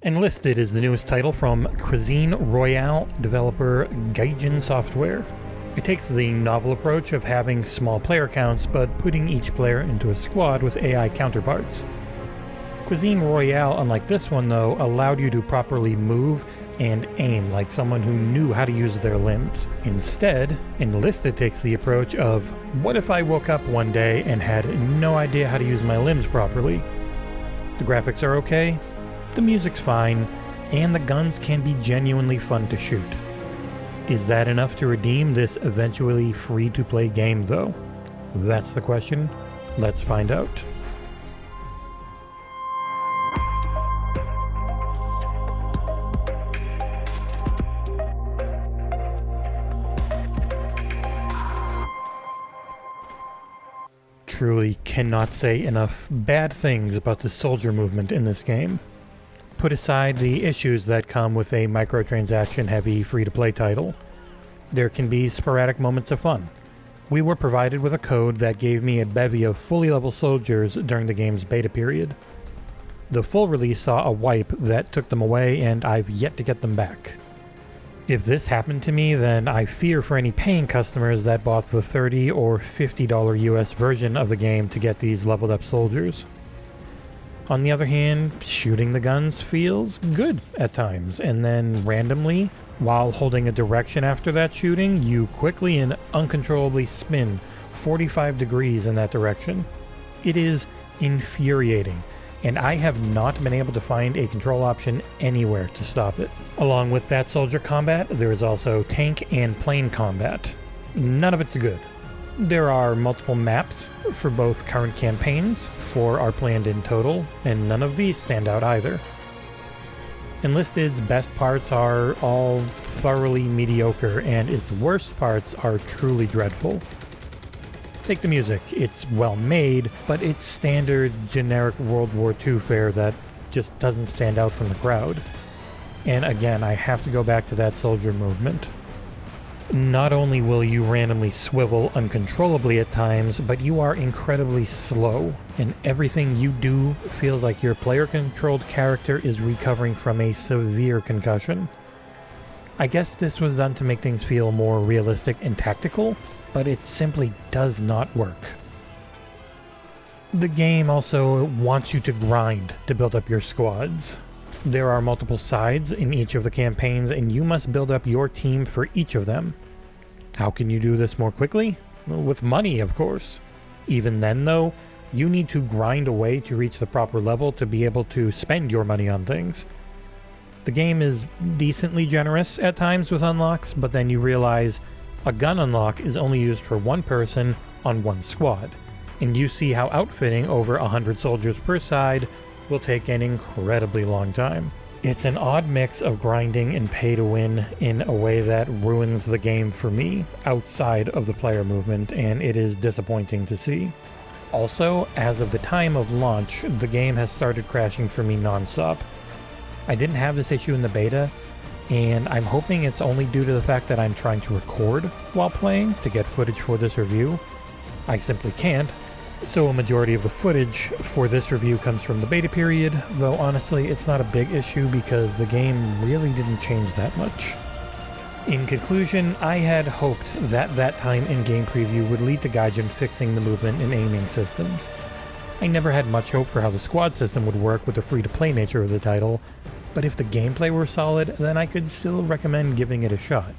Enlisted is the newest title from Cuisine Royale developer Gaijin Software. It takes the novel approach of having small player counts but putting each player into a squad with AI counterparts. Cuisine Royale, unlike this one though, allowed you to properly move and aim like someone who knew how to use their limbs. Instead, Enlisted takes the approach of, what if I woke up one day and had no idea how to use my limbs properly? The graphics are okay, the music's fine, and the guns can be genuinely fun to shoot. Is that enough to redeem this eventually free-to-play game though? That's the question. Let's find out. Truly cannot say enough bad things about the soldier movement in this game. Put aside the issues that come with a microtransaction-heavy free-to-play title, there can be sporadic moments of fun. We were provided with a code that gave me a bevy of fully level soldiers during the game's beta period. The full release saw a wipe that took them away, and I've yet to get them back. If this happened to me, then I fear for any paying customers that bought the $30 or $50 US version of the game to get these leveled up soldiers. On the other hand, shooting the guns feels good at times, and then randomly, while holding a direction after that shooting, you quickly and uncontrollably spin 45 degrees in that direction. It is infuriating, and I have not been able to find a control option anywhere to stop it. Along with that soldier combat, there is also tank and plane combat. None of it's good. There are multiple maps for both current campaigns, 4 are planned in total, and none of these stand out either. Enlisted's best parts are all thoroughly mediocre, and its worst parts are truly dreadful. Take the music, it's well made, but it's standard generic World War II fare that just doesn't stand out from the crowd. And again, I have to go back to that soldier movement. Not only will you randomly swivel uncontrollably at times, but you are incredibly slow, and everything you do feels like your player-controlled character is recovering from a severe concussion. I guess this was done to make things feel more realistic and tactical, but it simply does not work. The game also wants you to grind to build up your squads. There are multiple sides in each of the campaigns, and you must build up your team for each of them. How can you do this more quickly? Well, with money, of course. Even then, though, you need to grind away to reach the proper level to be able to spend your money on things. The game is decently generous at times with unlocks, but then you realize a gun unlock is only used for one person on one squad, and you see how outfitting over 100 soldiers per side will take an incredibly long time. It's an odd mix of grinding and pay to win in a way that ruins the game for me outside of the player movement, and it is disappointing to see. Also, as of the time of launch, the game has started crashing for me non-stop. I didn't have this issue in the beta, and I'm hoping it's only due to the fact that I'm trying to record while playing to get footage for this review. I simply can't, so a majority of the footage for this review comes from the beta period, though honestly it's not a big issue because the game really didn't change that much. In conclusion, I had hoped that that time in-game preview would lead to Gaijin fixing the movement and aiming systems. I never had much hope for how the squad system would work with the free-to-play nature of the title, but if the gameplay were solid, then I could still recommend giving it a shot.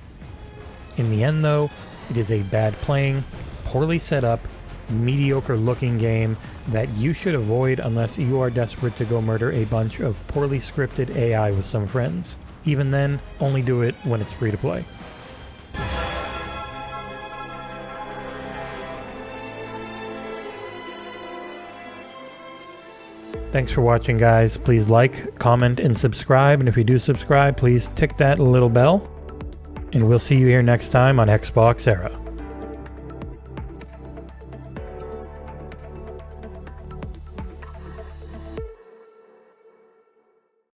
In the end though, it is a bad playing, poorly set up, mediocre looking game that you should avoid unless you are desperate to go murder a bunch of poorly scripted AI with some friends. Even then, only do it when it's free to play. Thanks for watching, guys. Please like, comment, and subscribe, and if you do subscribe, please tick that little bell. And we'll see you here next time on XboxEra.